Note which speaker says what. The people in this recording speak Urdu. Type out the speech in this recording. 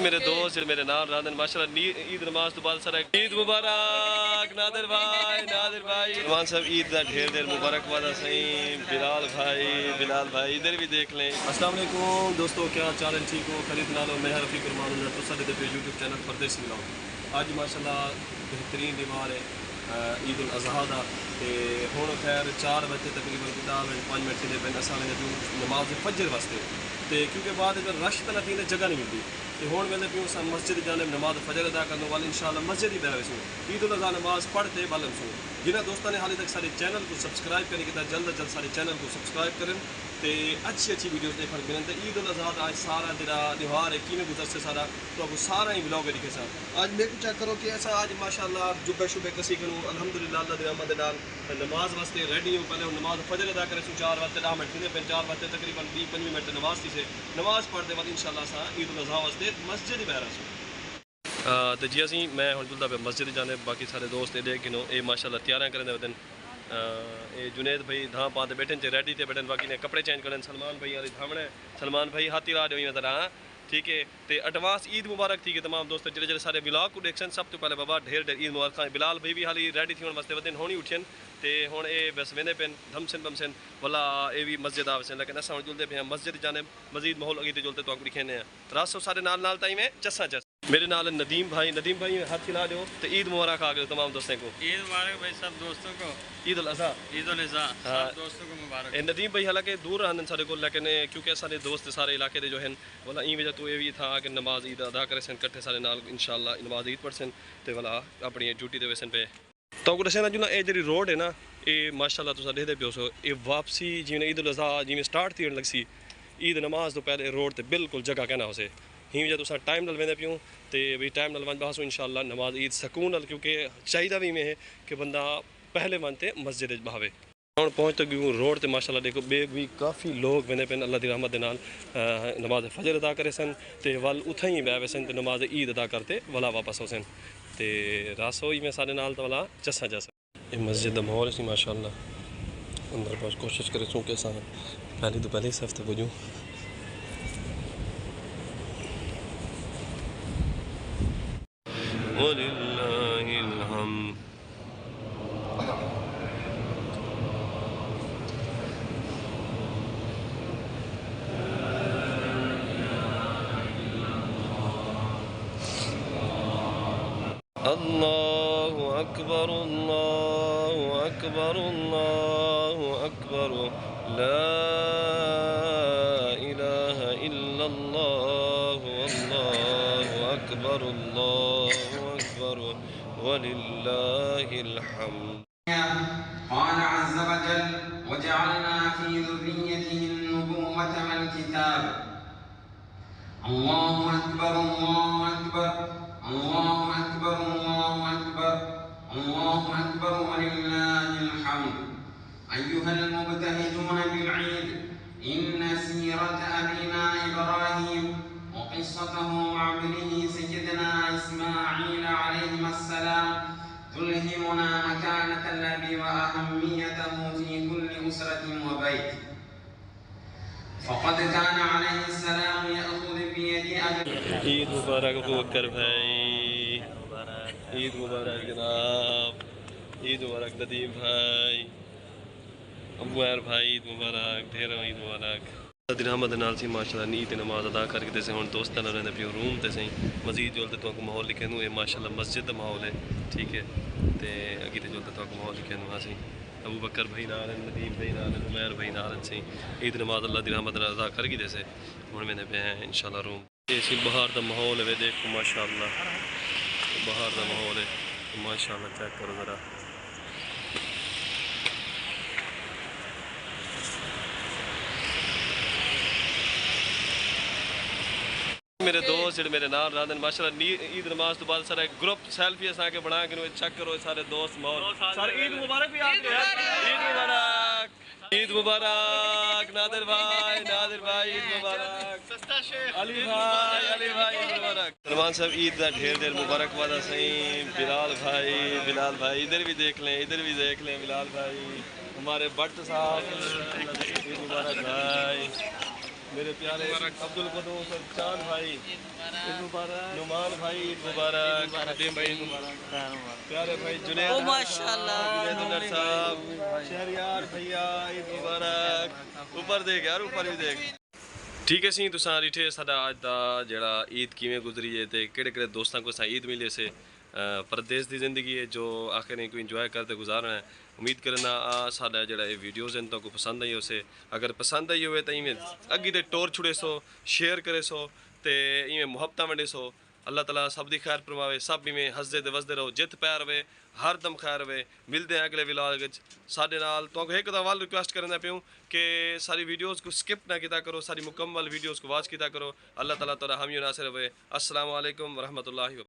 Speaker 1: میرے دوست میرے نام رادن ماشاءاللہ عید نماز تو بعد سارا عید مبارک نادر بھائی رحمان صاحب عید کا ڈھیر ڈھیر مبارک وادا صحیح بلال بھائی ادھر بھی دیکھ لیں. السلام علیکم دوستو، کیا چال ہے؟ ٹھیک ہو؟ خرید نالو میں رفیق رحمان تو سارے دے یوٹیوب چینل پردیسی بلاؤ. آج ماشاءاللہ بہترین دیوار ہے عید الاضحیٰ دا تے ہن خیر 4 بجے تقریباً 5 منٹ دے پہلے اساں نے نماز فجر واسطے تے کیونکہ بعد اگر رش تو نہ جگہ نہیں ملتی تو ہوں ویلے پیوں سا مسجد جانب نماز فجر ادا کرنے والے انشاءاللہ مسجد ہی بیٹھے سوں عید الاضحیٰ نماز پڑھتے بلم سوں. جنہیں دوستوں نے حالی تک سارے چینل کو سبسکرائب کرنے کے جلد از جلد سارے چینل کو سبسکرائب کریں تے اچھی ویڈیوز دیکھنے ملیں. تو عید الاضحیٰ آج سارا جڑا تہوار ہے کیویں گزر سے سارا تو آپ کو سارا ہی بلاگ کے ساتھ آج میرے کو چیک کرو کہ ایسا آج ماشاءاللہ جبے شبے کسی کروں الحمدللہ اللہ دی رحمت نال نماز واسطے ریڈی ہوں. پہلے نماز فجر ادا کرے سوں 4 بجے 10 منٹ تھے پھر 4 بجے تقریباً 20-25 منٹ نماز تھی سے نماز پڑھتے بعد انشاءاللہ سا عید الاضحیٰ واسطے مسجد ہی بہرا سوں. تو جی اسی میں ہوں جلدا پہ مسجد جانے باقی سارے دوست دے کنو اے ماشاءاللہ تیاریاں کرنے ودن اے جنید بھائی دھاں پاتے بیٹھن چے ریڈی تے بیٹھن باقی نے کپڑے چینج کرن. سلمان بھائی والی دھامنے سلمان بھائی ہاتھی لا دیویں نظر ہاں ٹھیک ہے. تے ایڈوانس عید مبارک تھی کہ تمام دوست جڑے سارے بلاگ کو دیکھن سب تو پہلے بابا ڈھیر عید مبارک. بلال بھائی بھی حالی ریڈی تھی واسطے ودن ہونی اٹھن تے ہن اے بس ویندے پن دھمسن بمسن ولا اے بھی مسجد آوسن لیکن اساں جلدے پہ مسجد جانب مزید ماحول اگے تے جلتے تو دکھانے ہیں. راسو سارے نال تائی میں چساں میرے نال ندیم بھائی ہاتھ ہلا دو تو عید مبارک آ گئے تمام دوستوں کو.
Speaker 2: عید مبارک بھائی سب دوستوں کو.
Speaker 1: عید الاضحیٰ
Speaker 2: سب دوستوں کو مبارک.
Speaker 1: ندیم بھائی حالانکہ دور رہن سارے کو لیکن کیونکہ سارے دوست سارے علاقے دے جو ہیں والا این وجہ تو یہ بھی تھا کہ نماز عید ادا کرے سن کٹھے سارے نال انشاءاللہ نماز عید پڑھ سن تے والا اپنی ڈیوٹی دے ویسن پہ تو دسے نا جو نا یہ جی روڈ ہے نا یہ ماشاءاللہ تو دیکھتے پیو سو یہ واپسی جی عید الاضحیٰ جی سٹارٹ تھی لگ سی عید نماز تو پہلے روڈ تے بالکل جگہ کہنا ہو سے ہی وجہ تو ٹائم نال ویندے پیوں تے بھی ٹائم نال ون بہسو انشاءاللہ نماز عید سکون نال کیونکہ چاہیے بھی میں ہے کہ بندہ پہلے ونتے مسجد بہاوے. ہوں پہنچ تک روڈ تے ماشاءاللہ دیکھو بے بھی کافی لوگ ویندے پن اللہ دی رحمت دے نال نماز فجر ادا کرے سن تے ول اتھاں ہی بہ ویسن تے نماز عید ادا کرتے ولا واپس ہو سن تے راسوئی میں سارے نال تو والا چسا یہ مسجد دا ماحول سی ماشاءاللہ اندر پہنچ کوشش کرے سوں کہ سا پہلی تو پہلے صف تے پجوں. وَلِلَّهِ الْحَمْدُ. اللہ اکبر لا الہ الا اللہ واللہ اکبر وللہ الحمد.
Speaker 3: قال عز وجل وجعلنا في ذريته النبوة والكتاب. الله أكبر الله أكبر الله أكبر الله أكبر الله أكبر ولله الحمد. أيها المبتهجون بالعيد إن سيرة أبينا إبراهيم وقصته مع ابنه سيدنا إسماعيل عليهما السلام تلهمنا مكانة الأب وأهميته في كل أسرة وبيت. فقد كان عليه السلام يأخذ بيد أبيه.
Speaker 1: عید مبارک ابو بکر بھائی، عید مبارک جناب، عید مبارک ندیم بھائی، ابو عیر بھائی، عید مبارک ڈھیروں عید مبارک. اللہ دی رحمت نال سی ماشاءاللہ نیت نماز ادا کر کے تے ہن دوستاں نال رہندے پیو روم تے سیں مزید جولتے تو ماحول لکھے نو یہ ماشاءاللہ مسجد دا ماحول ہے ٹھیک ہے تے اگے تے جولتے تو ماحول لکھے نو ہاں ابو بکر بھائی نال ندیم بھائی نال عمیر بھائی نال سی عید نماز اللہ دی رحمت نال ادا کر کے تے ہن میں پہ ہیں انشاءاللہ روم. یہ سی باہر دا ماحول ہے دیکھو ماشاءاللہ باہر دا ماحول ہے ماشاءاللہ چیک کرو ذرا. میرے دوست جڑے میرے نال رہندے ماشاءاللہ عید نماز تو بعد سارا گروپ سیلفی اساں کے بنا کے چیک کرو سارے دوست ماحول سارے عید مبارک بھی آپ کے عید مبارک نادر بھائی عید مبارک علی بھائی عید مبارک. سلمان صاحب عید کا ڈھیر مبارک وادا صحیح بلال بھائی ادھر بھی دیکھ لیں بلال بھائی ہمارے بٹ صاحب عید مبارک بھائی میرے پیارے عبد القدوس چاند بھائی عید مبارک، نعمان بھائی عید مبارک، ندیم بھائی عید مبارک، پیارے بھائی جنید جنید الڈر صاحب، شہریار بھیا عید مبارک، اوپر دیکھ یار اوپر بھی دیکھ۔ ٹھیک ہے سی تساں ڈٹھے ساڈا اج دا جڑا عید کیویں گزری ہے تے کہڑے کہڑے دوستاں کو عید ملے سے پردیس دی زندگی ہے جو آخر کو انجوائے کرتے گزارنا ہے۔ امید کرنا ساڈا جڑا یہ ویڈیوز ہیں تو کو پسند آئی اسے، اگر پسند آئی ہوئے تو ایویں اگی تے ٹور چھڑے سو، شیئر کرے سو تے ایویں محبتاں ونڈے سو۔ اللہ تعالیٰ سب دی خیر فرماوے، سب ایویں ہسدے تے وسدے رہو، جت پیر رہے ہر دم خیر رہے۔ ملتے ہیں اگلے ولاگ وچ ساڈے نال۔ تو ایک وال ریکویسٹ کرنا پیوں کہ ساری ویڈیوز کو سکپ نہ کیتا کرو، ساری مکمل ویڈیوز کو واچ کیتا کرو۔ اللہ تعالیٰ تعالیٰ حامی و ناصر رہے۔ السلام علیکم ورحمۃ اللہ وبرکاتہ۔